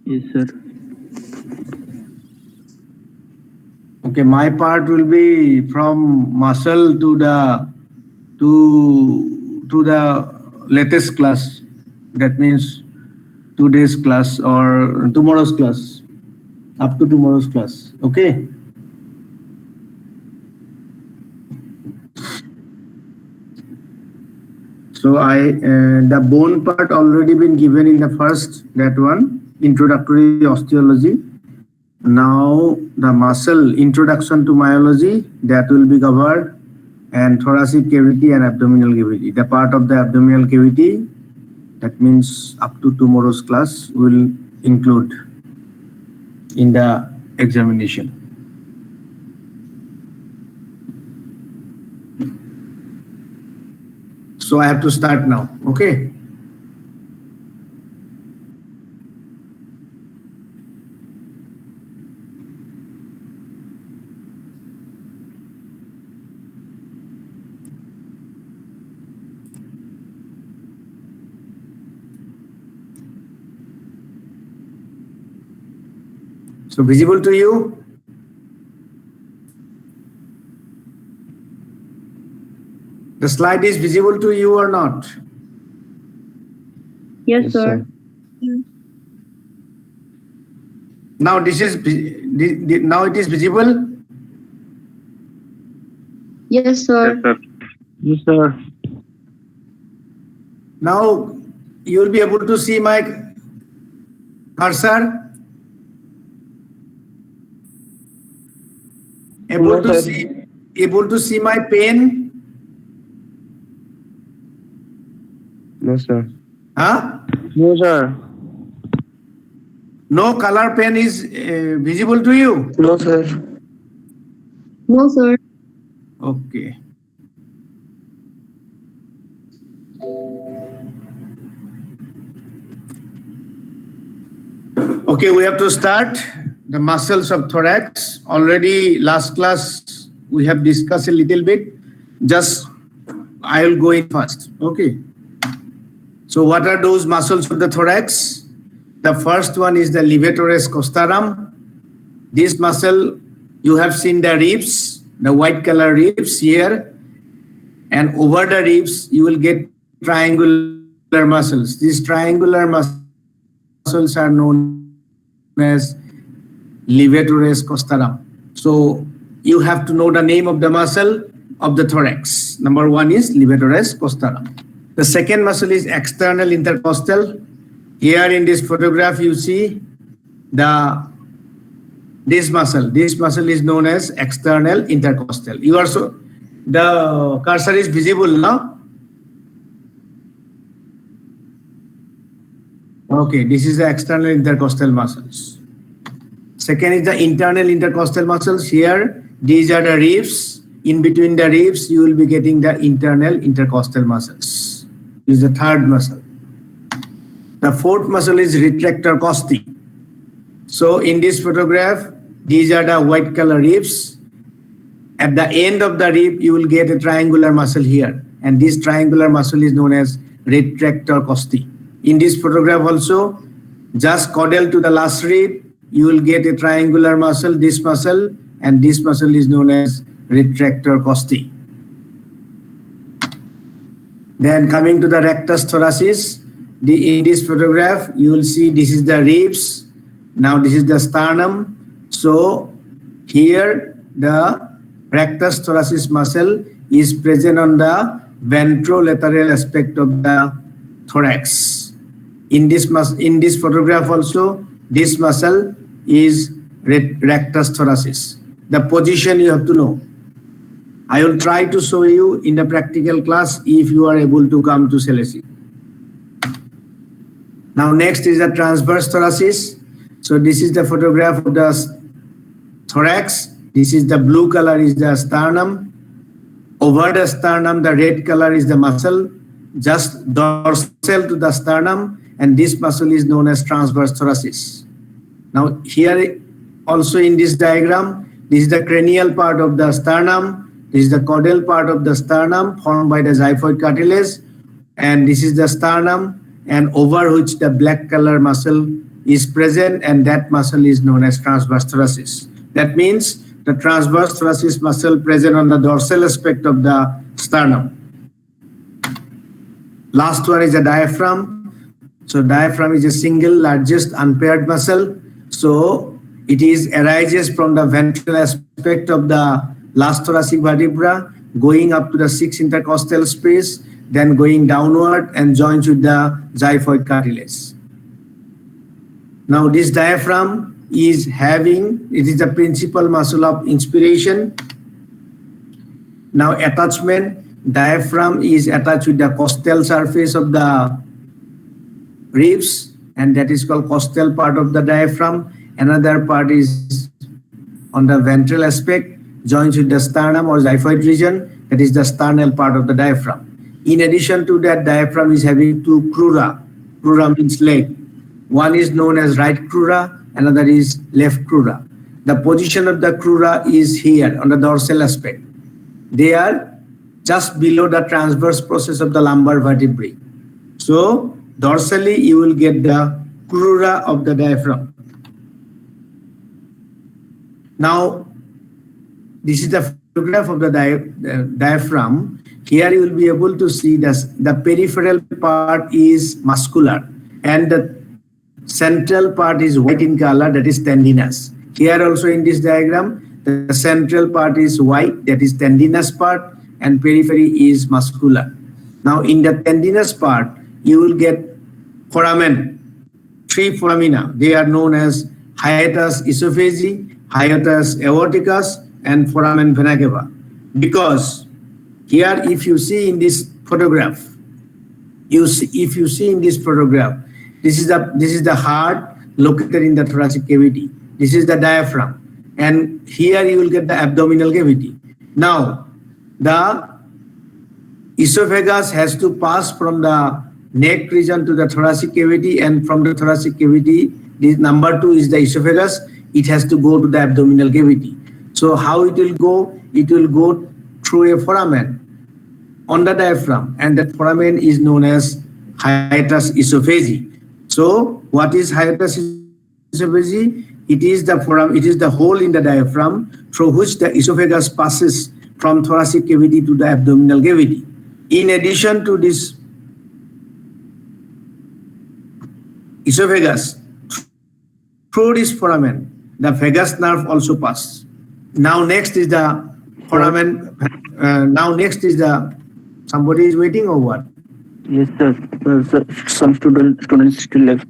Yes, sir. Okay, my part will be from muscle to the latest class. That means today's class or tomorrow's class, up to tomorrow's class. Okay. So the bone part already been given in the first, that one, introductory osteology. Now the muscle, introduction to myology, that will be covered, and thoracic cavity and abdominal cavity. The part of the abdominal cavity, that means up to tomorrow's class, will include in the examination. So I have to start now, okay? So visible to you? The slide is visible to you or not? Yes, sir. Now this is now it is visible. Yes, sir. Yes, sir. Now you will be able to see my cursor. Able to see my pen. No, sir. Huh? No, sir. No color pen is visible to you. No, sir. No, sir. Okay. Okay, we have to start the muscles of thorax. Already last class we have discussed a little bit. Just I will go in first. Okay. So what are those muscles of the thorax? The first one is the levator costarum. This muscle, you have seen the ribs, the white color ribs here, and over the ribs you will get triangular muscles. These triangular muscles are known as levator costarum. So you have to know the name of the muscle of the thorax. Number one is levator costarum. The second muscle is external intercostal. Here in this photograph you see this muscle. This muscle is known as external intercostal. You are the cursor is visible now. Okay, this is the external intercostal muscles. Second is the internal intercostal muscles. Here, these are the ribs. In between the ribs, you will be getting the internal intercostal muscles. This is the third muscle. The fourth muscle is retractor costae. So in this photograph, these are the white color ribs. At the end of the rib, you will get a triangular muscle here. And this triangular muscle is known as retractor costae. In this photograph also, just caudal to the last rib, you will get a triangular muscle, this muscle, and this muscle is known as retractor costae. Then coming to the rectus thoracis, in this photograph, you will see this is the ribs. Now this is the sternum. So here the rectus thoracis muscle is present on the ventrolateral aspect of the thorax. In this photograph also, this muscle is rectus thoracis. The position you have to know. I will try to show you in the practical class if you are able to come to Selesi. Now next is the transverse thoracis. So this is the photograph of the thorax. This is the blue color is the sternum. Over the sternum, the red color is the muscle, just dorsal to the sternum, and this muscle is known as transverse thoracis. Now here also in this diagram, this is the cranial part of the sternum. This is the caudal part of the sternum formed by the xiphoid cartilage, and this is the sternum, and over which the black color muscle is present, and that muscle is known as transverse thoracis. That means the transverse thoracis muscle present on the dorsal aspect of the sternum. Last one is the diaphragm. So diaphragm is a single largest unpaired muscle. So it arises from the ventral aspect of the last thoracic vertebra, going up to the 6 intercostal space, then going downward and joins with the xiphoid cartilage. Now this diaphragm it is the principal muscle of inspiration. Now attachment, diaphragm is attached with the costal surface of the ribs, and that is called costal part of the diaphragm. Another part is on the ventral aspect, joins with the sternum or xiphoid region, that is the sternal part of the diaphragm. In addition to that, diaphragm is having two crura. Crura means leg. One is known as right crura, another is left crura. The position of the crura is here on the dorsal aspect. They are just below the transverse process of the lumbar vertebrae. So dorsally you will get the crura of the diaphragm. Now this is the photograph of the diaphragm. Here you will be able to see the peripheral part is muscular and the central part is white in color, that is tendinous. Here also in this diagram, the central part is white, that is tendinous part, and periphery is muscular. Now in the tendinous part, you will get foramen, 3 foramina. They are known as hiatus esophageal, hiatus aorticus, and foramen vena cava. Because here, if you see in this photograph, this is the heart located in the thoracic cavity. This is the diaphragm, and here you will get the abdominal cavity. Now, the esophagus has to pass from the neck region to the thoracic cavity, and from the thoracic cavity, this number 2 is the esophagus. It has to go to the abdominal cavity. So how it will go? It will go through a foramen on the diaphragm, and that foramen is known as hiatus esophageal. So what is hiatus esophageal? It is the hole in the diaphragm through which the esophagus passes from thoracic cavity to the abdominal cavity. In addition to this esophagus, through this foramen, the vagus nerve also passes. Now next is the foramen. Somebody is waiting or what? Yes, sir. Sir, some students still left.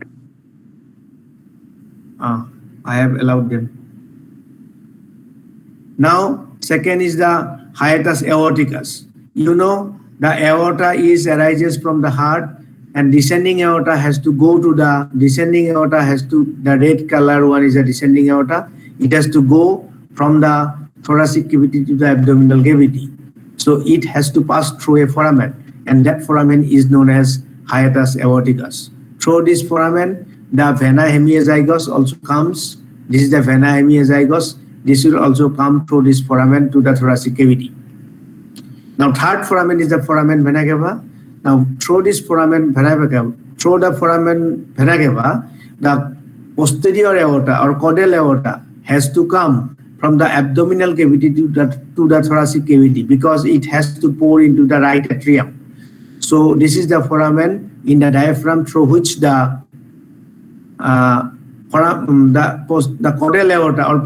I have allowed them. Now, second is the hiatus aorticus. You know, the aorta arises from the heart, and descending aorta has to go to the red color one is a descending aorta. It has to go from the thoracic cavity to the abdominal cavity. So it has to pass through a foramen, and that foramen is known as hiatus aorticus. Through this foramen, the vena hemiazygos also comes. This is the vena hemiazygos. This will also come through this foramen to the thoracic cavity. Now third foramen is the foramen vena cava. Now through this foramen vena cava, the posterior aorta or caudal aorta has to come from the abdominal cavity to the thoracic cavity, because it has to pour into the right atrium. So this is the foramen in the diaphragm through which the caudal aorta or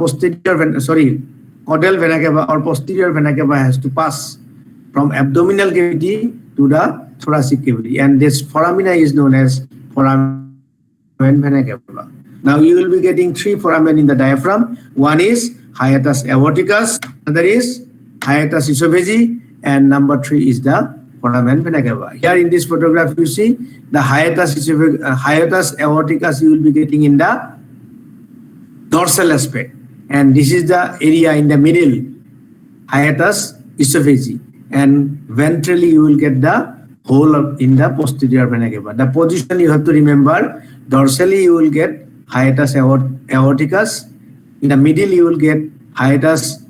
caudal vena cava or posterior vena cava has to pass from abdominal cavity to the thoracic cavity, and this foramina is known as foramen vena cava. Now you will be getting 3 foramen in the diaphragm. One is hiatus aorticus, another is hiatus esophageal, and number 3 is the foramen vena cava. Here in this photograph you see the hiatus aorticus you will be getting in the dorsal aspect, and this is the area in the middle, hiatus esophageal, and ventrally you will get the hole in the posterior vena cava. The position you have to remember: dorsally you will get hiatus aorticus, in the middle you will get hiatus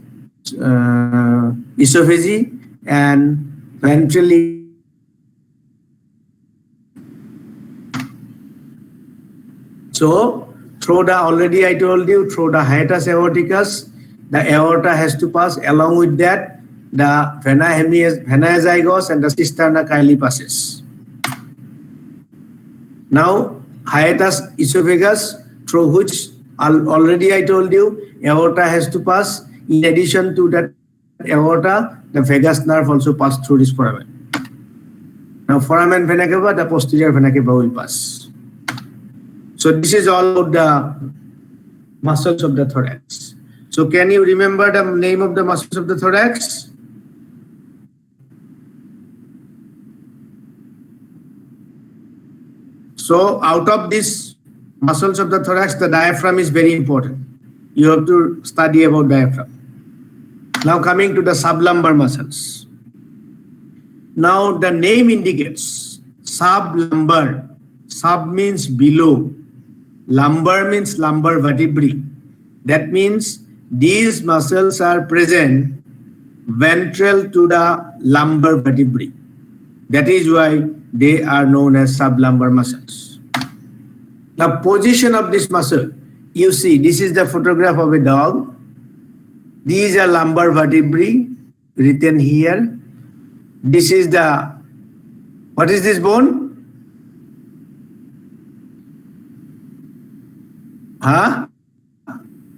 esophageal, and ventrally So through the, already I told you, through the hiatus aorticus, the aorta has to pass. Along with that, the vena hemiazygos and the cisterna chyli passes. Now, hiatus esophagus, through which already I told you, aorta has to pass. In addition to that aorta, the vagus nerve also pass through this foramen. Now, foramen vena cava, the posterior vena cava will pass. So this is all about the muscles of the thorax. So can you remember the name of the muscles of the thorax? So out of these muscles of the thorax, the diaphragm is very important. You have to study about diaphragm. Now coming to the sublumbar muscles. Now the name indicates sublumbar. Sub means below. Lumbar means lumbar vertebrae. That means these muscles are present ventral to the lumbar vertebrae. That is why they are known as sublumbar muscles. The position of this muscle, you see, this is the photograph of a dog. These are lumbar vertebrae written here. This is the, what is this bone? Huh?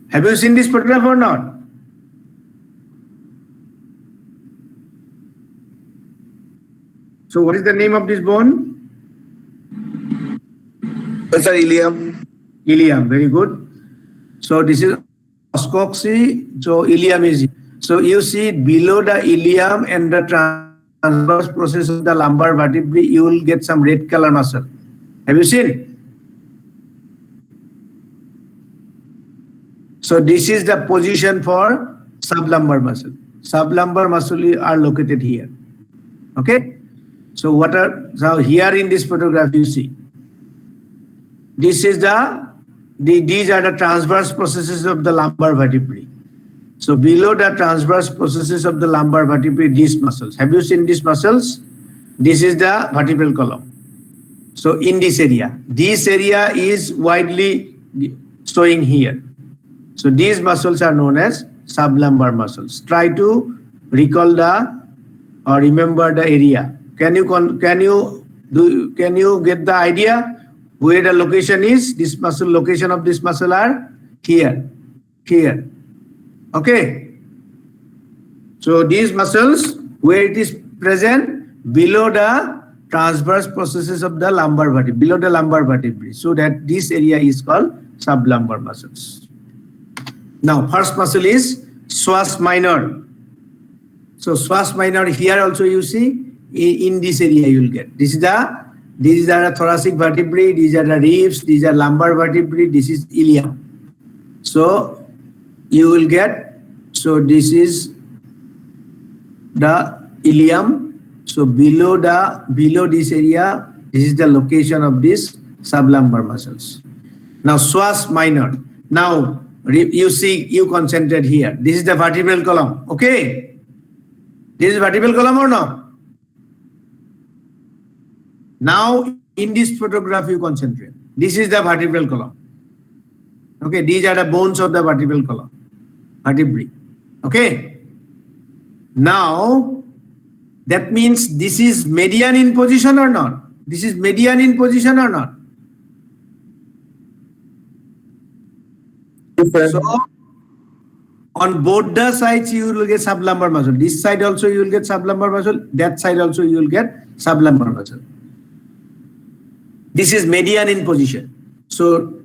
Have you seen this photograph or not? So what is the name of this bone? Sir, ilium. Ilium, very good. So this is oscoxy, so ilium is, so you see below the ilium and the transverse process of the lumbar vertebrae, you will get some red color muscle. Have you seen it? So this is the position for sublumbar muscle. Sublumbar muscle are located here. Okay. So what are, so here in this photograph you see, this is these are the transverse processes of the lumbar vertebrae. So below the transverse processes of the lumbar vertebrae, these muscles. Have you seen these muscles? This is the vertebral column. So in this area is widely showing here. So these muscles are known as sublumbar muscles. Try to recall the or remember the area. Can you get the idea where the location is? This muscle, location of this muscle are here. Okay. So these muscles, where it is present below the transverse processes of the lumbar vertebrae, below the lumbar vertebrae. So that this area is called sublumbar muscles. Now, first muscle is psoas minor. So psoas minor here also you see in this area you will get. These are the thoracic vertebrae, these are the ribs, these are lumbar vertebrae, this is ilium. So you will get, so this is the ilium. So below this area, this is the location of this sublumbar muscles. Now psoas minor. Now you see, you concentrate here. This is the vertebral column. Okay. This is vertebral column or no? Now in this photograph you concentrate. This is the vertebral column. Okay. These are the bones of the vertebral column. Vertebrae. Okay. Now that means this is median in position or not? This is median in position or not? So on both the sides you will get sublumbar muscle. This side also you will get sublumbar muscle. That side also you will get sublumbar muscle. This is median in position. So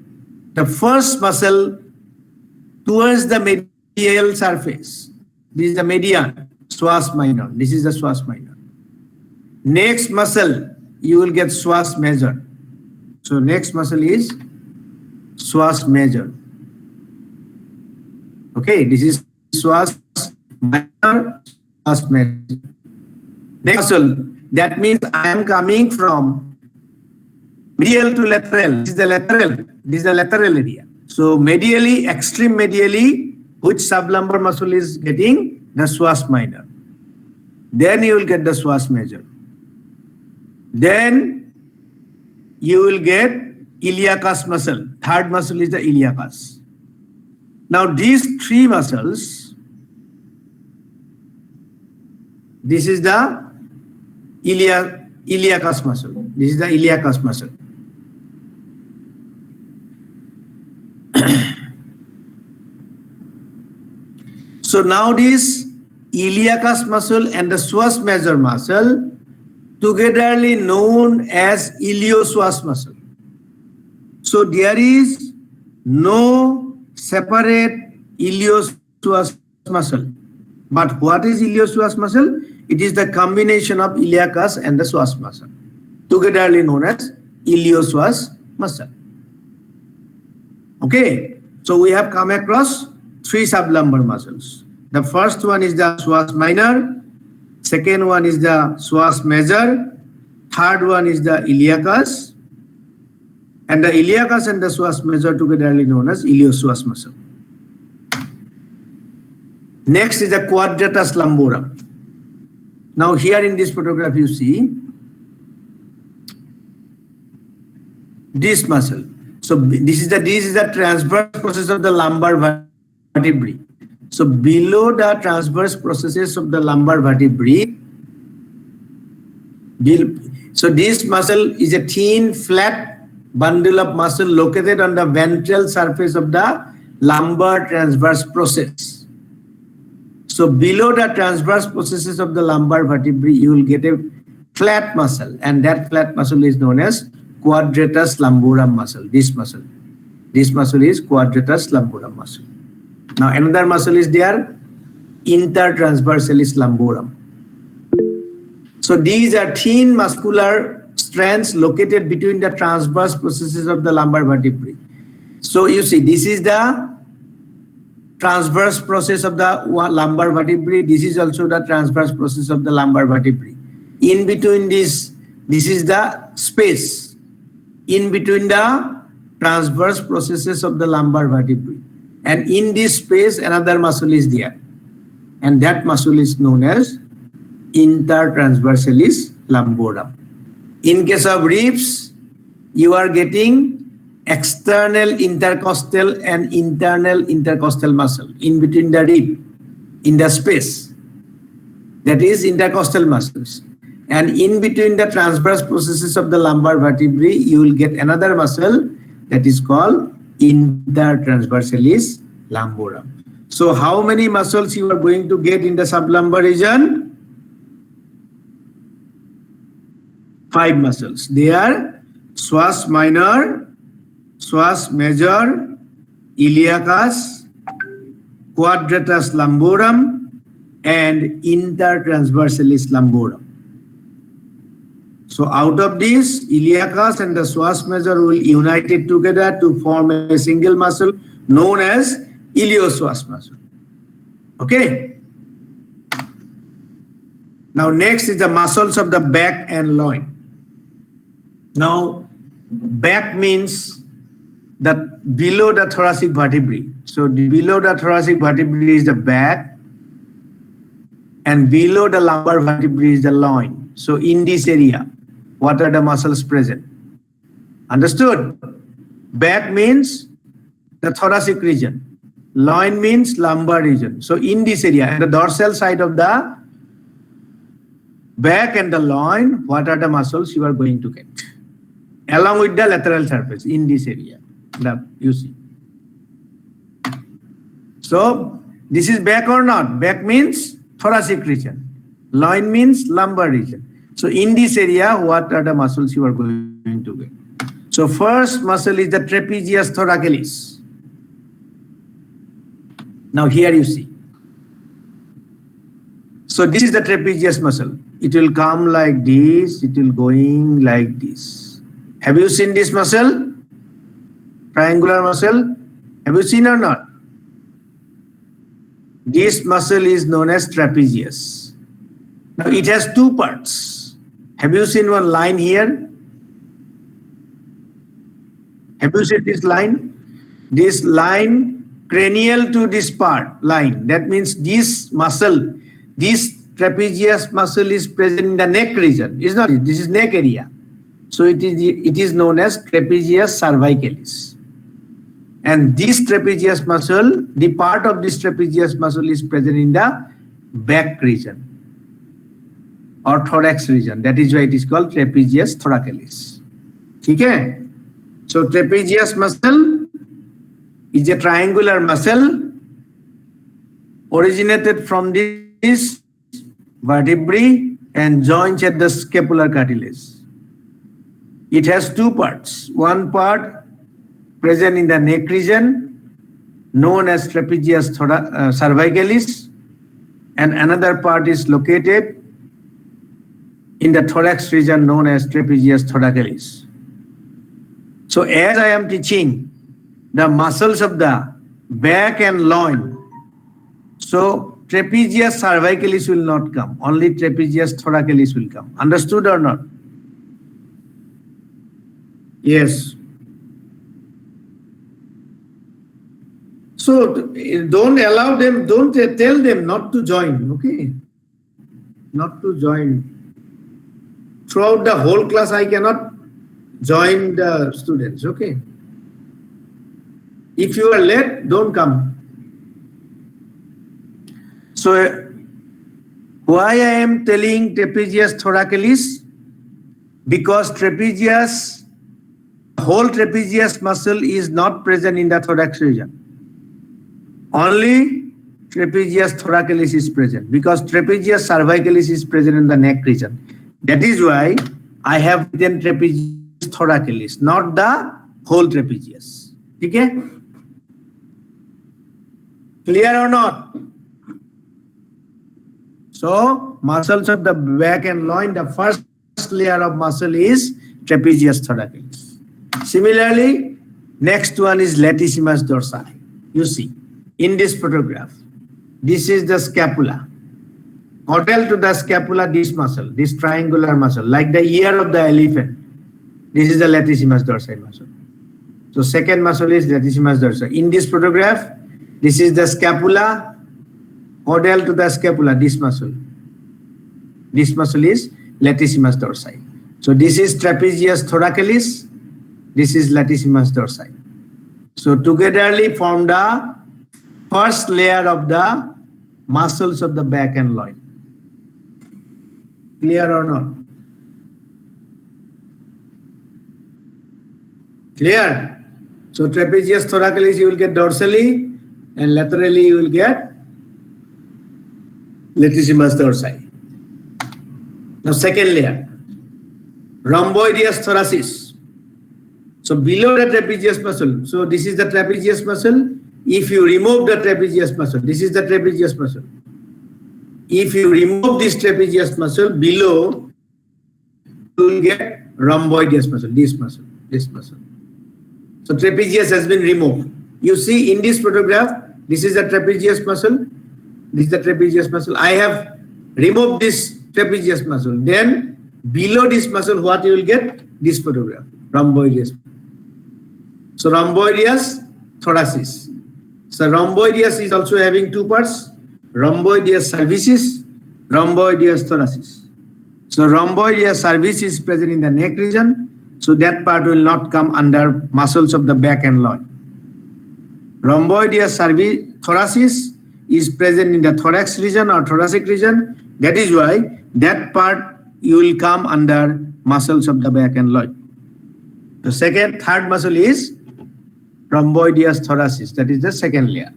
the first muscle towards the medial surface, this is the median, psoas minor. This is the psoas minor. Next muscle you will get psoas major. So next muscle is psoas major. Okay, this is psoas minor, psoas major. Next muscle, that means I am coming from medial to lateral. This is the lateral. This is the lateral area. So medially, extreme medially, which sublumbar muscle is getting? The psoas minor. Then you will get the psoas major. Then you will get iliacus muscle. Third muscle is the iliacus. Now these three muscles, this is the iliacus muscle. This is the iliacus muscle. So now this iliacus muscle and the psoas major muscle togetherly known as iliopsoas muscle. So there is no separate iliopsoas muscle. But what is iliopsoas muscle? It is the combination of iliacus and the psoas muscle, togetherly known as iliopsoas muscle. Okay, so we have come across three sublumbar muscles. The first one is the psoas minor, second one is the psoas major, third one is the iliacus, and the iliacus and the psoas major togetherly known as iliopsoas muscle. Next is the quadratus lumborum. Now here in this photograph you see this muscle. So this is the transverse process of the lumbar vertebrae. So below the transverse processes of the lumbar vertebrae, so this muscle is a thin flat bundle of muscle located on the ventral surface of the lumbar transverse process. So below the transverse processes of the lumbar vertebrae, you will get a flat muscle, and that flat muscle is known as quadratus lumborum muscle. This muscle is quadratus lumborum muscle. Now another muscle is there, intertransversalis lumborum. So these are thin muscular strands located between the transverse processes of the lumbar vertebrae. So you see, this is the transverse process of the lumbar vertebrae. This is also the transverse process of the lumbar vertebrae. In between this is the space in between the transverse processes of the lumbar vertebrae. And in this space, another muscle is there. And that muscle is known as intertransversalis lumborum. In case of ribs, you are getting external intercostal and internal intercostal muscle in between the rib, in the space. That is intercostal muscles. And in between the transverse processes of the lumbar vertebrae, you will get another muscle that is called intertransversalis lumborum. So how many muscles you are going to get in the sublumbar region? 5 muscles. They are psoas minor, psoas major, iliacus, quadratus lumborum, and intertransversalis lumborum. So out of this, iliacus and the psoas major will unite it together to form a single muscle known as iliopsoas muscle. Okay. Now next is the muscles of the back and loin. Now back means that below the thoracic vertebrae. So below the thoracic vertebrae is the back, and below the lumbar vertebrae is the loin. So in this area, what are the muscles present? Understood? Back means the thoracic region. Loin means lumbar region. So in this area, and the dorsal side of the back and the loin, what are the muscles you are going to get? Along with the lateral surface in this area, you see. So this is back or not? Back means thoracic region. Loin means lumbar region. So in this area, what are the muscles you are going to get? So first muscle is the trapezius thoracalis. Now here you see. So this is the trapezius muscle. It will come like this. It will going like this. Have you seen this muscle? Triangular muscle. Have you seen or not? This muscle is known as trapezius. Now it has two parts. Have you seen one line here? Have you seen this line? This line cranial to this part line. That means this muscle, this trapezius muscle is present in the neck region. Is not it? This is neck area. So it is known as trapezius cervicalis. And this trapezius muscle, the part of this trapezius muscle is present in the back region or thorax region. That is why it is called trapezius thoracalis. Okay? So trapezius muscle is a triangular muscle originated from this vertebrae and joins at the scapular cartilage. It has two parts. One part present in the neck region known as trapezius cervicalis, and another part is located in the thorax region known as trapezius thoracalis. So as I am teaching the muscles of the back and loin, so trapezius cervicalis will not come, only trapezius thoracalis will come. Understood or not? Yes. So don't allow them, don't tell them not to join, okay? Not to join. Throughout the whole class, I cannot join the students, okay? If you are late, don't come. So why I am telling trapezius thoracalis? Because whole trapezius muscle is not present in the thorax region. Only trapezius thoracalis is present, because trapezius cervicalis is present in the neck region. That is why I have written trapezius thoracalis, not the whole trapezius. Okay? Clear or not? So muscles of the back and loin, the first layer of muscle is trapezius thoracalis. Similarly, next one is latissimus dorsi. You see, in this photograph, this is the scapula. Caudal to the scapula, this muscle, this triangular muscle, like the ear of the elephant. This is the latissimus dorsi muscle. So second muscle is latissimus dorsi. In this photograph, this is the scapula, caudal to the scapula, this muscle. This muscle is latissimus dorsi. So this is trapezius thoracalis, this is latissimus dorsi. So togetherly form the first layer of the muscles of the back and loin. Clear or not? Clear? So trapezius thoracalis you will get dorsally, and laterally you will get latissimus dorsi. Now second layer, rhomboideus thoracis. So below the trapezius muscle, so this is the trapezius muscle. If you remove the trapezius muscle, this is the trapezius muscle. If you remove this trapezius muscle, below you will get rhomboideus muscle, this muscle, this muscle. So trapezius has been removed. You see in this photograph, this is the trapezius muscle, this is the trapezius muscle. I have removed this trapezius muscle. Then below this muscle, what you will get? This photograph, rhomboideus. So rhomboideus thoracis. So rhomboideus is also having two parts, rhomboideus cervicis, rhomboideus thoracis. So rhomboideus cervicis is present in the neck region, so that part will not come under muscles of the back and loin. Rhomboideus thoracis is present in the thorax region or thoracic region. That is why that part you will come under muscles of the back and loin. The third muscle is rhomboideus thoracis. That is the second layer.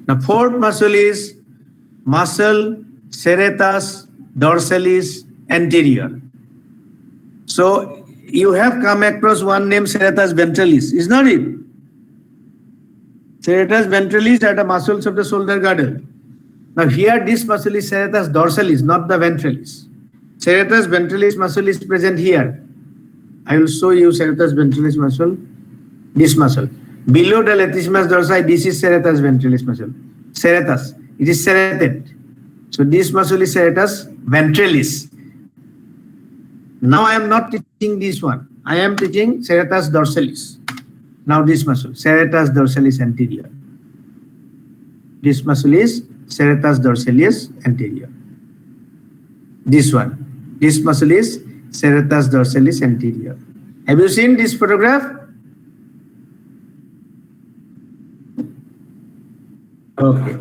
The fourth muscle is muscle serratus dorsalis anterior. So you have come across one name, serratus ventralis, is not it? Serratus ventralis are the muscles of the shoulder girdle. Now here this muscle is serratus dorsalis, not the ventralis. Serratus ventralis muscle is present here. I will show you serratus ventralis muscle, this muscle. Below the latissimus dorsi, this is serratus ventralis muscle. Serratus, it is serrated. So this muscle is serratus ventralis. Now I am not teaching this one. I am teaching serratus dorsalis. Now this muscle, serratus dorsalis anterior. This muscle is serratus dorsalis anterior. This one. This muscle is serratus dorsalis anterior. Have you seen this photograph? Okay.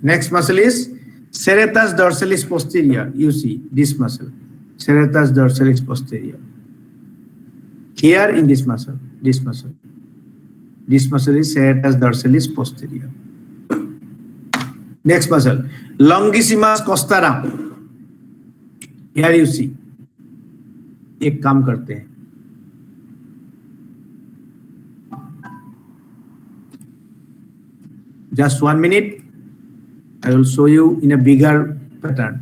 Next muscle is serratus dorsalis posterior. You see this muscle, serratus dorsalis posterior. Here in this muscle, this muscle. This muscle is serratus dorsalis posterior. Next muscle, longissimus costarum. Here you see. एक काम करते हैं. Just 1 minute. I will show you in a bigger pattern.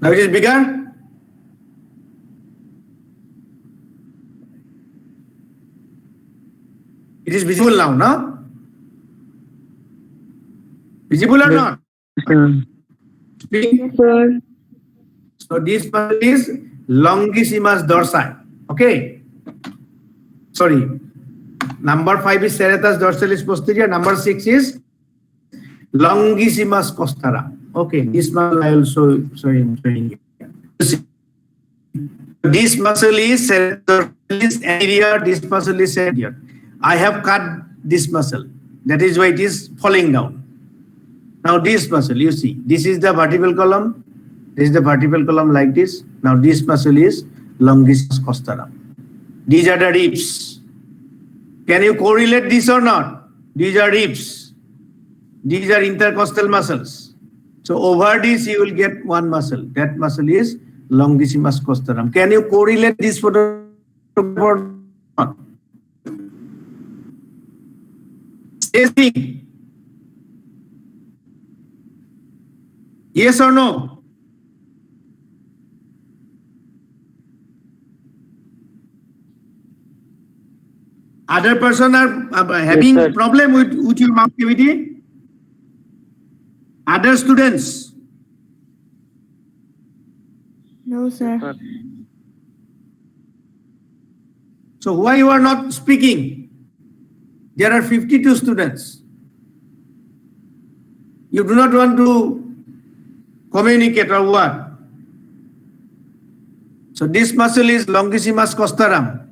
Now it is bigger. It is visible now, no? Visible or not? Speak. Yes, sir. So this muscle is longissimus dorsi. Okay. Sorry. Number 5 is serratus dorsalis posterior. Number 6 is longissimus costarum. Okay. This muscle I will show you. This muscle is serratus dorsalis anterior. This muscle is anterior. I have cut this muscle. That is why it is falling down. Now this muscle, you see, this is the vertebral column. This is the vertebral column like this. Now this muscle is longissimus costarum. These are the ribs. Can you correlate this or not? These are ribs. These are intercostal muscles. So over this you will get one muscle. That muscle is longissimus costarum. Can you correlate this photo or not? Say yes or no? Other person are having Yes, sir. problem with your mouth cavity? Other students? No, sir. So why you are not speaking? There are 52 students. You do not want to communicate or what? So this muscle is longissimus costarum.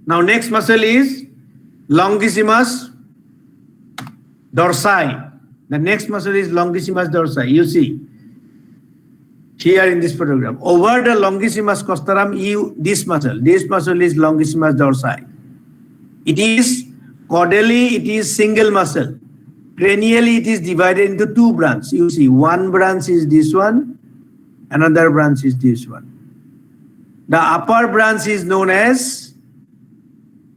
Now next muscle is longissimus dorsi. The next muscle is longissimus dorsi. You see here in this photograph. Over the longissimus costarum, this muscle is longissimus dorsi. It is caudally, it is single muscle. Cranially, it is divided into two branches. You see, one branch is this one, another branch is this one. The upper branch is known as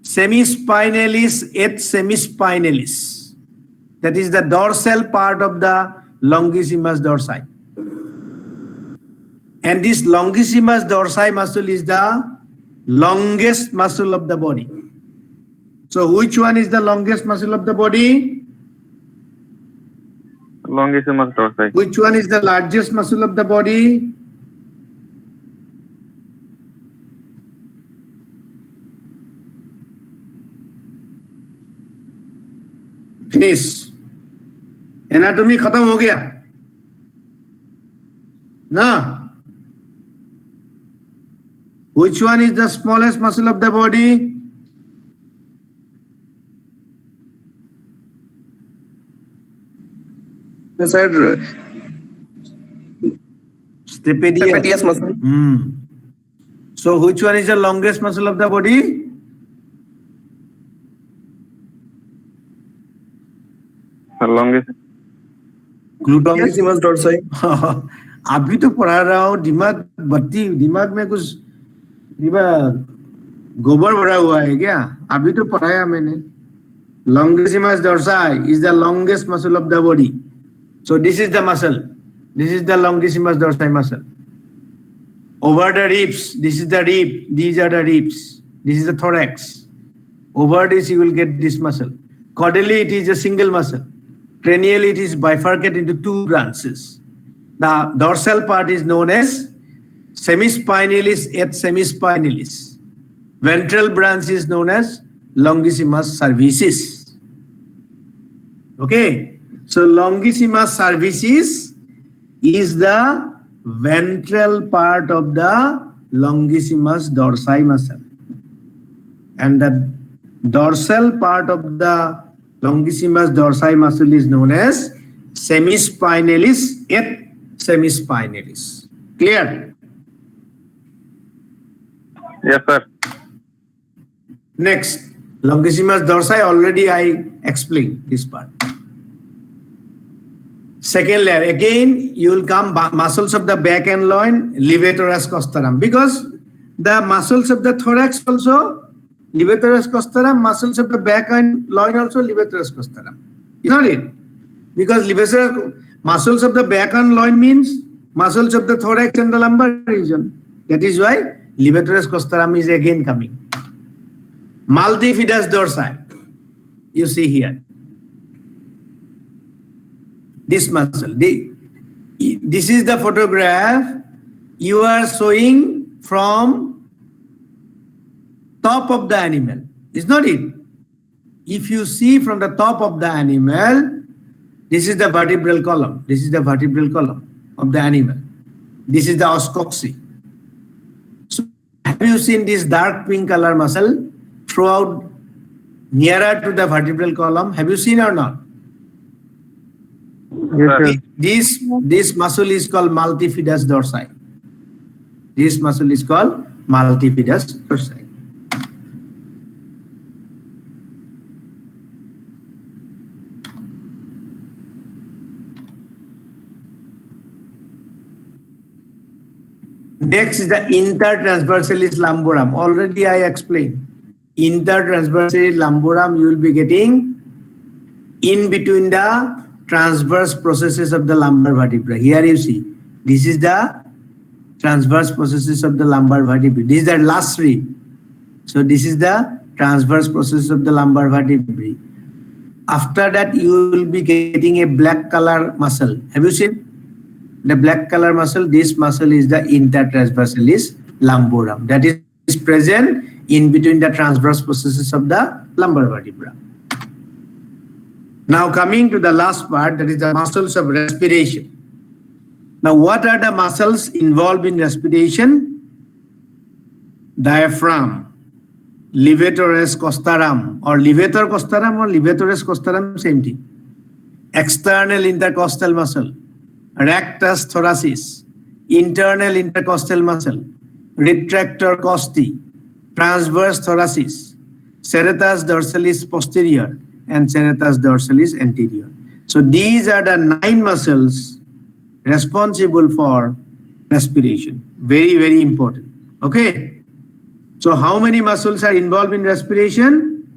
semispinalis et semispinalis. That is the dorsal part of the longissimus dorsi. And this longissimus dorsi muscle is the longest muscle of the body. So which one is the longest muscle of the body? Longissimus dorsi. Which one is the largest muscle of the body? Finish. Anatomy खत्म हो गया ना? Which one is the smallest muscle of the body? Sir, Stapedius muscle. So which one is the longest muscle of the body? The longest. Longissimus dorsi. अभी तो पढ़ा रहा हूँ, दिमाग में कुछ गोबर भरा हुआ है क्या? अभी तो पढ़ाया मैंने. Longissimus dorsi is the longest muscle of the body. So this is the muscle. This is the longissimus dorsi muscle. Over the ribs, this is the rib. These are the ribs. This is the thorax. Over this, you will get this muscle. Caudally, it is a single muscle. Cranially, it is bifurcated into two branches. The dorsal part is known as semispinalis et semispinalis. Ventral branch is known as longissimus cervicis. Okay, so longissimus cervicis is the ventral part of the longissimus dorsi muscle, and the dorsal part of the longissimus dorsi muscle is known as semispinalis et semispinalis. Clear? Yes, sir. Next, longissimus dorsi, already I explained this part. Second layer, again you will come muscles of the back and loin, levatorus costarum, because the muscles of the thorax also levatorus costarum, muscles of the back and loin also levatorus costarum. You know it? Because muscles of the back and loin means muscles of the thorax and the lumbar region. That is why levatorus costarum is again coming. Multifidus dorsi, you see here. This muscle. This is the photograph you are showing from top of the animal. Is not it? If you see from the top of the animal, this is the vertebral column. This is the vertebral column of the animal. This is the os coxae. So have you seen this dark pink color muscle throughout nearer to the vertebral column? Have you seen or not? Yes, sir. This muscle is called multifidus dorsi. This muscle is called multifidus dorsi. Next is the intertransversalis lumborum. Already I explained. Intertransversalis lumborum you will be getting in between the transverse processes of the lumbar vertebra. Here you see, this is the transverse processes of the lumbar vertebrae. This is the last rib. So this is the transverse process of the lumbar vertebrae. After that, you will be getting a black color muscle. Have you seen the black color muscle? This muscle is the intertransversalis lumborum. That is present in between the transverse processes of the lumbar vertebra. Now coming to the last part, that is the muscles of respiration. Now what are the muscles involved in respiration? Diaphragm, levatorus costarum, or levator costarum or levatorus costarum, same thing. External intercostal muscle, rectus thoracis, internal intercostal muscle, retractor costae, transverse thoracis, serratus dorsalis posterior, and serratus dorsalis anterior. So these are the 9 muscles responsible for respiration. Very, very important. Okay. So how many muscles are involved in respiration?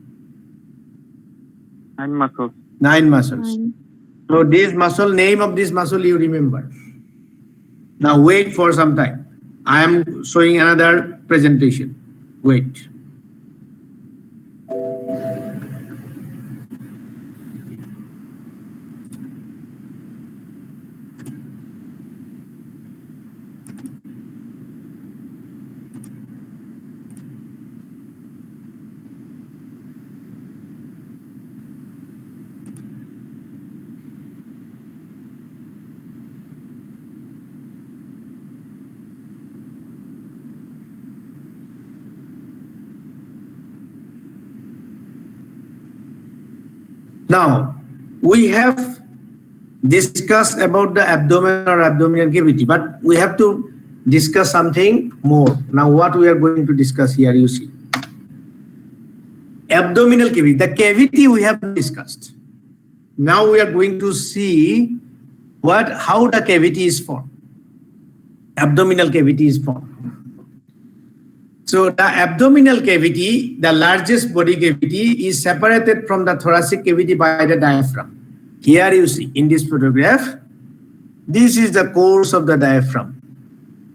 9 muscles. 9 muscles. So this muscle, name of this muscle you remember. Now wait for some time. I am showing another presentation. Wait. Now, we have discussed about the abdomen or abdominal cavity, but we have to discuss something more. Now, what we are going to discuss here, you see. Abdominal cavity, the cavity we have discussed. Now we are going to see how the cavity is formed. Abdominal cavity is formed. So the abdominal cavity, the largest body cavity, is separated from the thoracic cavity by the diaphragm. Here you see in this photograph, this is the course of the diaphragm.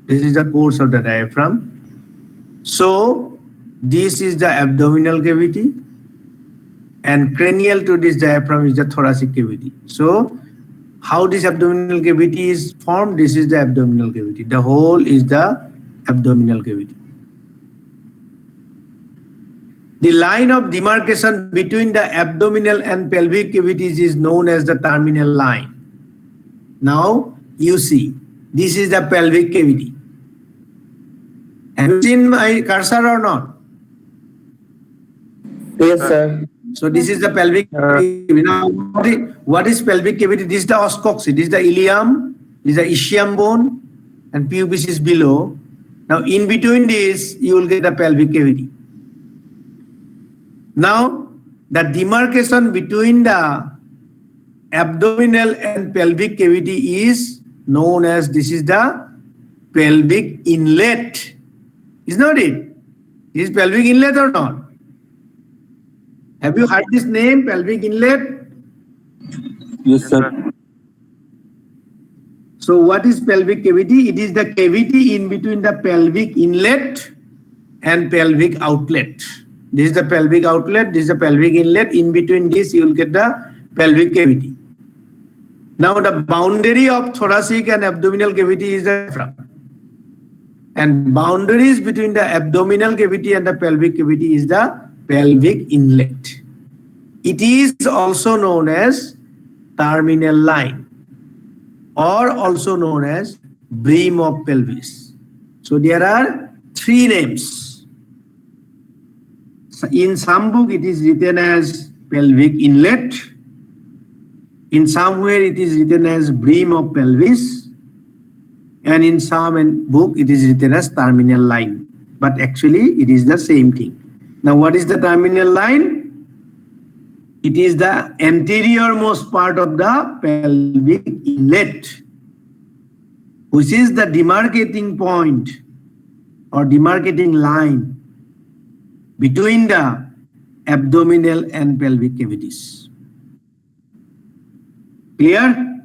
This is the course of the diaphragm. So this is the abdominal cavity. and cranial to this diaphragm is the thoracic cavity. So how this abdominal cavity is formed? This is the abdominal cavity. The whole is the abdominal cavity. The line of demarcation between the abdominal and pelvic cavities is known as the terminal line. Now you see, this is the pelvic cavity. Have you seen my cursor or not? Yes, sir. So this is the pelvic cavity. Now, what is pelvic cavity? This is the os coxae. This is the ilium. This is the ischium bone, and pubis is below. Now, in between this, you will get the pelvic cavity. Now, the demarcation between the abdominal and pelvic cavity is known as, this is the pelvic inlet. Is not it? Is pelvic inlet or not? Have you heard this name, pelvic inlet? Yes, sir. So what is pelvic cavity? It is the cavity in between the pelvic inlet and pelvic outlet. This is the pelvic outlet, this is the pelvic inlet. In between this, you will get the pelvic cavity. Now the boundary of thoracic and abdominal cavity is the diaphragm. And boundaries between the abdominal cavity and the pelvic cavity is the pelvic inlet. It is also known as terminal line, or also known as brim of pelvis. So there are three names. So in some book it is written as pelvic inlet. In somewhere it is written as brim of pelvis. And in some book it is written as terminal line. But actually it is the same thing. Now what is the terminal line? It is the anterior-most part of the pelvic inlet, which is the demarcating point or demarcating line between the abdominal and pelvic cavities. Clear?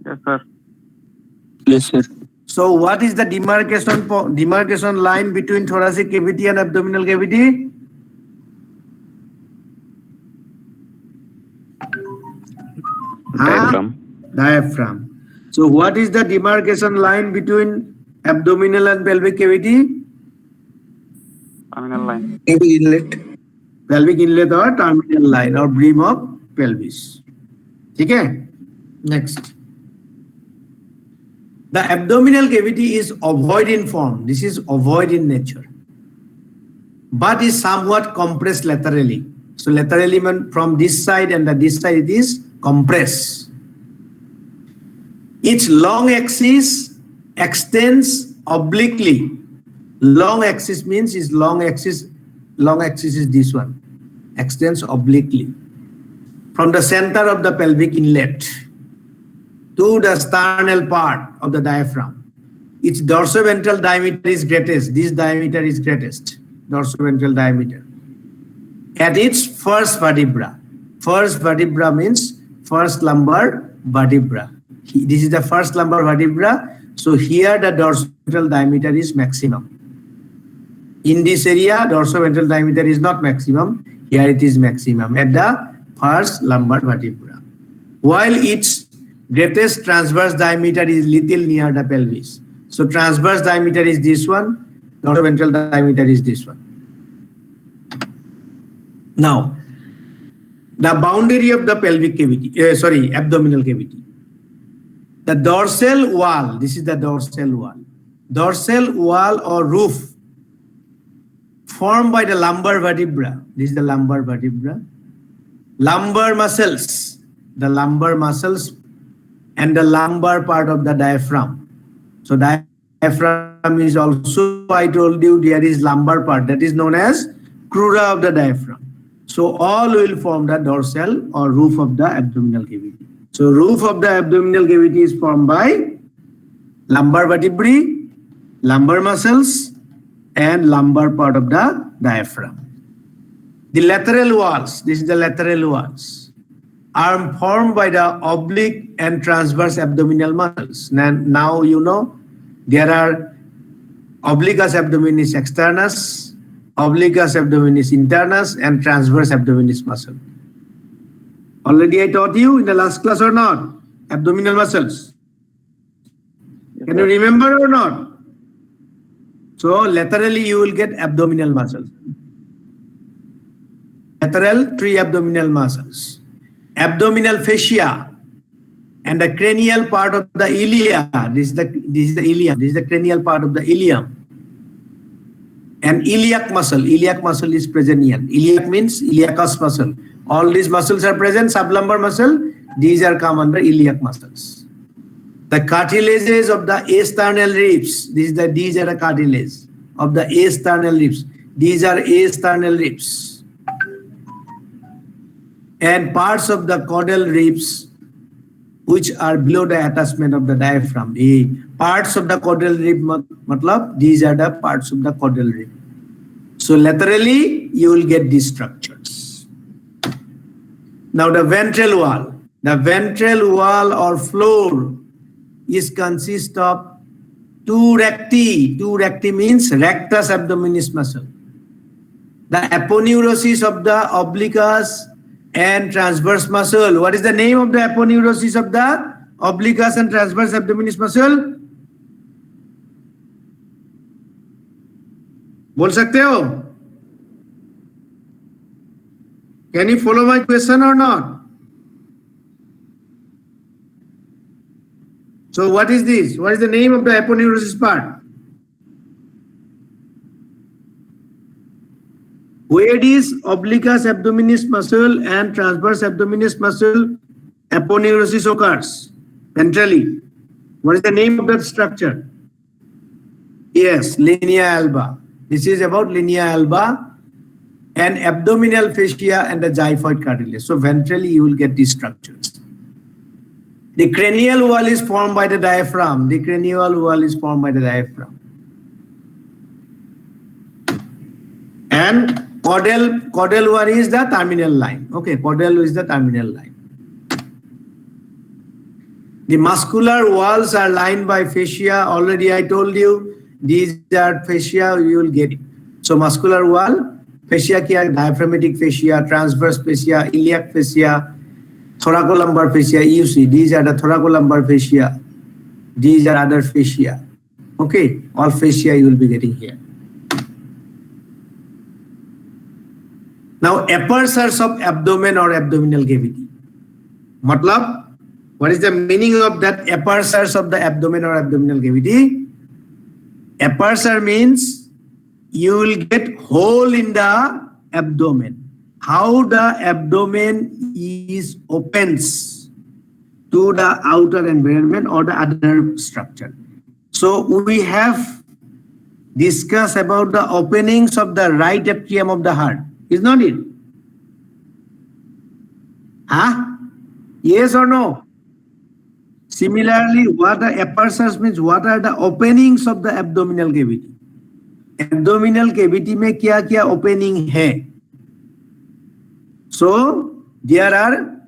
Yes, sir. Yes, sir. So what is the demarcation line between thoracic cavity and abdominal cavity? Diaphragm. Diaphragm. So what is the demarcation line between abdominal and pelvic cavity? Terminal line. Pelvic inlet. Pelvic inlet or terminal line or brim of pelvis. Okay? Next. The abdominal cavity is ovoid in form. This is ovoid in nature, but is somewhat compressed laterally. So laterally from this side and this side it is compressed. Its long axis extends obliquely. Long axis means is long axis is this one. Extends obliquely from the center of the pelvic inlet to the sternal part of the diaphragm. Its dorsoventral diameter is greatest. This diameter is greatest. Dorsoventral diameter. At its first vertebra. First vertebra means first lumbar vertebra. This is the first lumbar vertebra. So here the dorsoventral diameter is maximum. In this area, dorsoventral diameter is not maximum. Here it is maximum at the first lumbar vertebra. While its greatest transverse diameter is little near the pelvis. So transverse diameter is this one. Dorsoventral diameter is this one. Now, the boundary of the pelvic cavity, abdominal cavity. The dorsal wall, this is the dorsal wall. Dorsal wall or roof formed by the lumbar vertebra. This is the lumbar vertebra. Lumbar muscles, the lumbar muscles and the lumbar part of the diaphragm. So diaphragm is also, I told you, there is lumbar part that is known as crura of the diaphragm. So all will form the dorsal or roof of the abdominal cavity. So roof of the abdominal cavity is formed by lumbar vertebrae, lumbar muscles, and lumbar part of the diaphragm. The lateral walls, this is the lateral walls, are formed by the oblique and transverse abdominal muscles. Now you know there are obliquus abdominis externus, obliquus abdominis internus and transverse abdominis muscle. Already I taught you in the last class or not? Abdominal muscles. Can you remember or not? So laterally you will get abdominal muscles. Lateral 3 abdominal muscles. Abdominal fascia and the cranial part of the ilia. This is the ilium. This is the cranial part of the ilium. And iliac muscle. Iliac muscle is present here. Iliac means iliacus muscle. All these muscles are present. Sublumbar muscle. These are come under iliac muscles. The cartilages of the asternal ribs. These are the cartilage of the asternal ribs. These are asternal ribs. And parts of the caudal ribs which are below the attachment of the diaphragm. The parts of the caudal rib, matlab, these are the parts of the caudal rib. So laterally, you will get these structures. Now the ventral wall. The ventral wall or floor is consist of 2 recti. 2 recti means rectus abdominis muscle. The aponeurosis of the obliquus and transverse muscle. What is the name of the aponeurosis of the obliquus and transverse abdominis muscle? बोल सकते हो? Can you follow my question or not? So what is this? What is the name of the aponeurosis part? Where is obliquus abdominis muscle and transverse abdominis muscle aponeurosis occurs? Ventrally. What is the name of that structure? Yes, linea alba. This is about linea alba and abdominal fascia and the xiphoid cartilage. So ventrally you will get these structures. The cranial wall is formed by the diaphragm. The cranial wall is formed by the diaphragm. And caudal one is the terminal line. Okay, caudal is the terminal line. The muscular walls are lined by fascia. Already I told you, these are fascia, you will get it. So muscular wall, fascia kya, diaphragmatic fascia, transverse fascia, iliac fascia, thoracolumbar fascia, you see, these are the thoracolumbar fascia. These are other fascia. Okay, all fascia you will be getting here. Now, apertures of abdomen or abdominal cavity. Matlab, what is the meaning of that apertures of the abdomen or abdominal cavity? Aperture means you will get hole in the abdomen. How the abdomen is opens to the outer environment or the other structure. So we have discussed about the openings of the right atrium of the heart. Is not it? Huh? Yes or no? Similarly, what are apertures means what are the openings of the abdominal cavity? Abdominal cavity में क्या opening है? So there are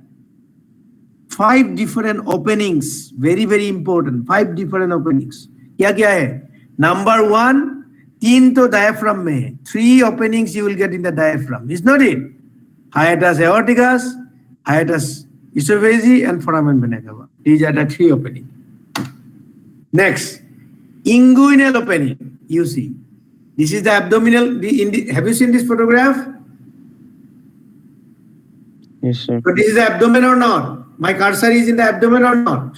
5 different openings, very very important. 5 different openings. क्या है? Number 1. 3 तो diaphragm में है. 3 openings you will get in the diaphragm. Is not it? Hiatus aorticus, hiatus esophageal and foramen vena cava. These are the 3 openings. Next, inguinal opening. You see, this is the abdominal. Have you seen this photograph? Yes, sir. So this is the abdomen or not? My cursor is in the abdomen or not?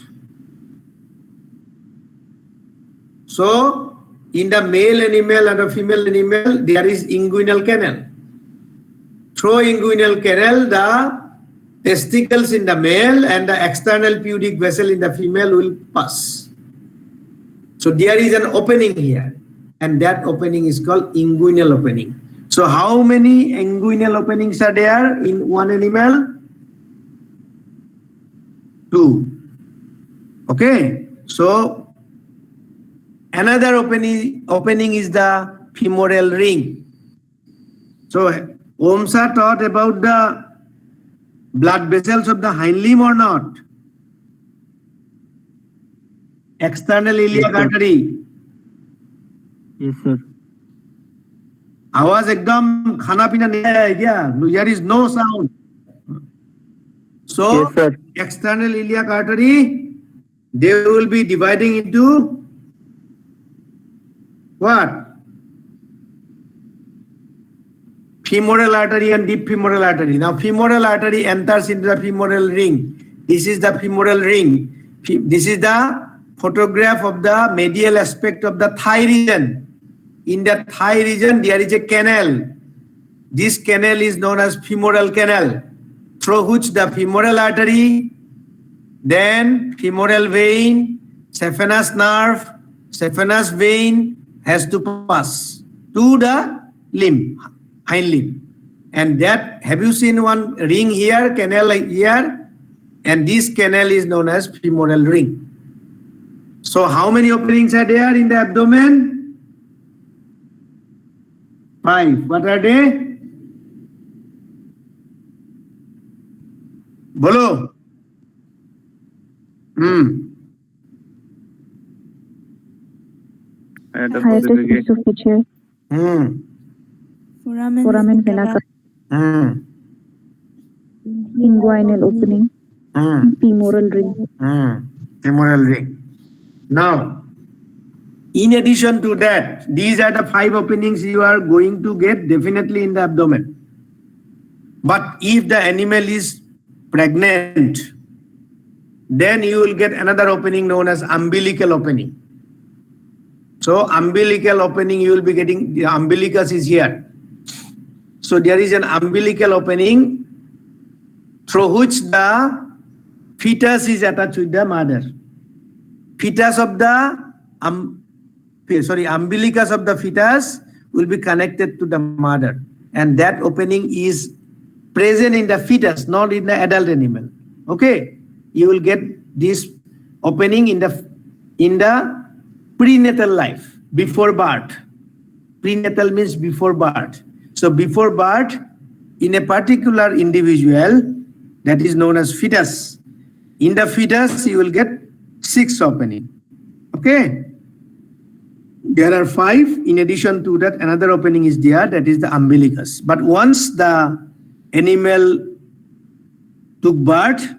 So in the male animal and the female animal, there is inguinal canal. Through inguinal canal, the testicles in the male and the external pubic vessel in the female will pass. So there is an opening here, and that opening is called inguinal opening. So how many inguinal openings are there in one animal? 2. Okay, so another opening is the femoral ring. So OMSA taught about the blood vessels of the hind limb or not? External iliac artery. Yes, sir. आवाज एकदम खाना पीना नहीं है क्या? There is no sound. So, Yes, sir. external iliac artery, they will be dividing into what? Femoral artery and deep femoral artery. Now, femoral artery enters into the femoral ring. This is the femoral ring. This is the photograph of the medial aspect of the thigh region. In the thigh region, there is a canal. This canal is known as femoral canal, through which the femoral artery, then femoral vein, saphenous nerve, saphenous vein has to pass to the limb, hind limb. And that, have you seen one ring here, canal here? And this canal is known as femoral ring. So how many openings are there in the abdomen? 5. What are they? Bolo. Hiatus esophageal, foramen vena, inguinal opening, femoral ring. Femoral ring. Now, in addition to that, these are the 5 openings you are going to get definitely in the abdomen. But if the animal is pregnant, then you will get another opening known as umbilical opening. So umbilical opening, you will be getting, the umbilicus is here. So there is an umbilical opening through which the fetus is attached with the mother. Fetus of the, umbilicus of the fetus will be connected to the mother. And that opening is present in the fetus, not in the adult animal. Okay? You will get this opening in the prenatal life, before birth. Prenatal means before birth. So before birth, in a particular individual, that is known as fetus. In the fetus, you will get 6 opening. Okay? There are 5. In addition to that, another opening is there, that is the umbilicus. But once the animal took birth,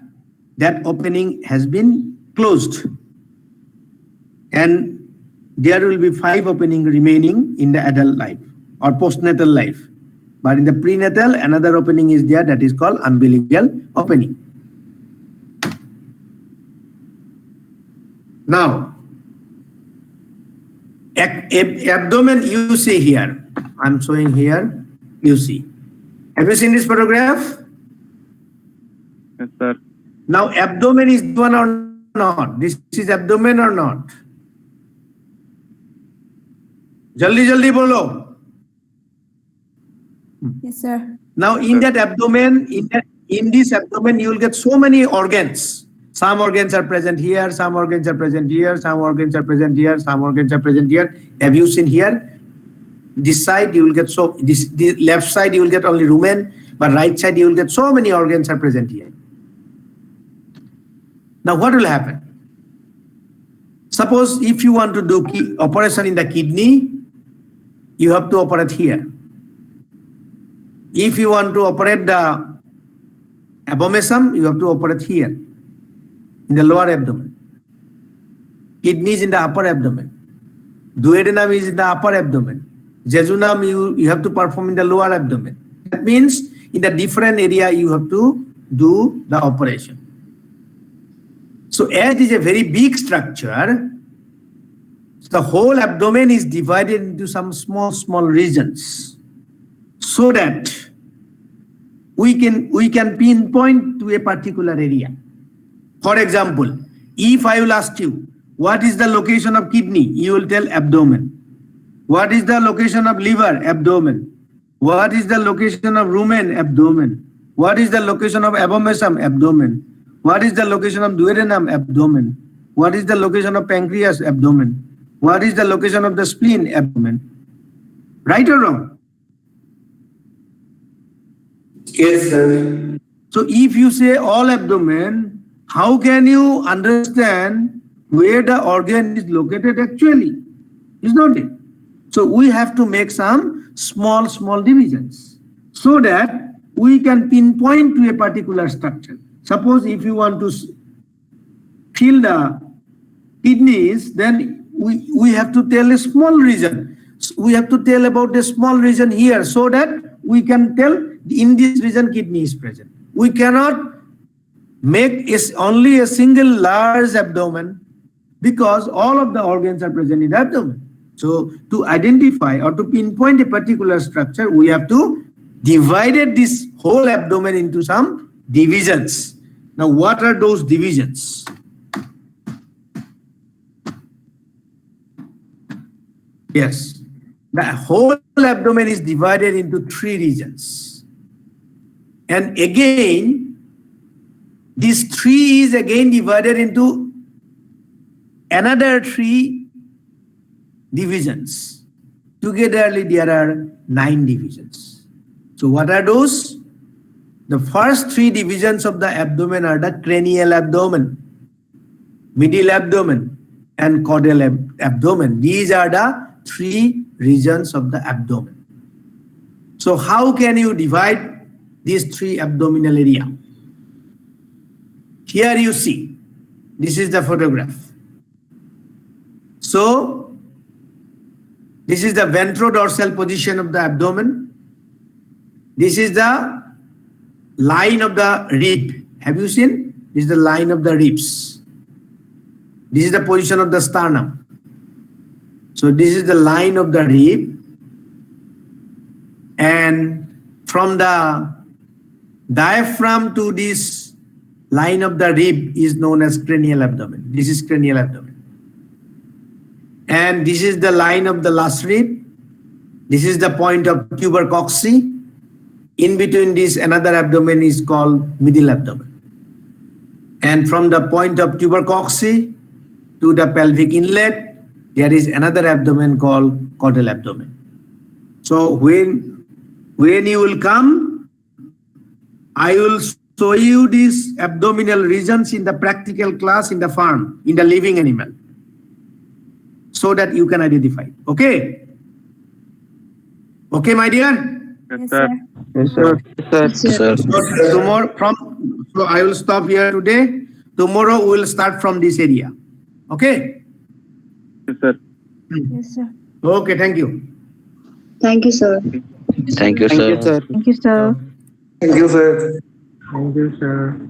that opening has been closed. And there will be 5 openings remaining in the adult life or postnatal life. But in the prenatal, another opening is there, that is called umbilical opening. Now, abdomen you see here. I'm showing here, you see. Have you seen this photograph? Yes, sir. Now, abdomen is one or not? This is abdomen or not? Jaldi jaldi bolo. Yes, sir. Now, in that abdomen, in this abdomen, you will get so many organs. Some organs are present here, some organs are present here, some organs are present here, some organs are present here. Have you seen here? This side you will get the left side you will get only rumen, but right side you will get so many organs are present here. Now what will happen? Suppose if you want to do operation in the kidney, you have to operate here. If you want to operate the abomasum, you have to operate here, in the lower abdomen. Kidney is in the upper abdomen. Duodenum is in the upper abdomen. Jejunum you have to perform in the lower abdomen. That means in the different area you have to do the operation. So as it is a very big structure, the whole abdomen is divided into some small regions, so that we can pinpoint to a particular area. For example, if I will ask you, what is the location of kidney? You will tell abdomen. What is the location of liver? Abdomen. What is the location of rumen? Abdomen. What is the location of abomasum? Abdomen. What is the location of duodenum? Abdomen. What is the location of pancreas? Abdomen. What is the location of the spleen? Abdomen. Right or wrong? Yes, sir. So if you say all abdomen, how can you understand where the organ is located actually? Is not it? So we have to make some small divisions so that we can pinpoint to a particular structure. Suppose if you want to feel the kidneys, then we have to tell a small region. We have to tell about a small region here so that we can tell in this region kidney is present. We cannot make only a single large abdomen because all of the organs are present in the abdomen. So to identify or to pinpoint a particular structure, we have to divide this whole abdomen into some divisions. Now, what are those divisions? Yes, the whole abdomen is divided into 3 regions. And again, this 3 is again divided into another 3 divisions. Togetherly, there are 9 divisions. So what are those? The first 3 divisions of the abdomen are the cranial abdomen, middle abdomen, and caudal abdomen. These are the 3 regions of the abdomen. So how can you divide these 3 abdominal area? Here you see, this is the photograph. So this is the ventrodorsal position of the abdomen. This is the line of the rib. Have you seen? This is the line of the ribs. This is the position of the sternum. So this is the line of the rib, and from the diaphragm to this line of the rib is known as cranial abdomen. This is cranial abdomen. And this is the line of the last rib. This is the point of tuber cocci. In between this, another abdomen is called middle abdomen. And from the point of tuber cocci to the pelvic inlet, there is another abdomen called caudal abdomen. So when you will come, I will show you these abdominal regions in the practical class in the farm, in the living animal, so that you can identify. Okay? Okay, my dear? Yes, sir. Yes, sir. Yes, sir. So so I will stop here today. Tomorrow we will start from this area. Okay? Yes, sir. Yes, sir. Okay, thank you. Thank you, sir. Thank you, sir. Thank you, sir. Thank you, sir. Thank you, sir.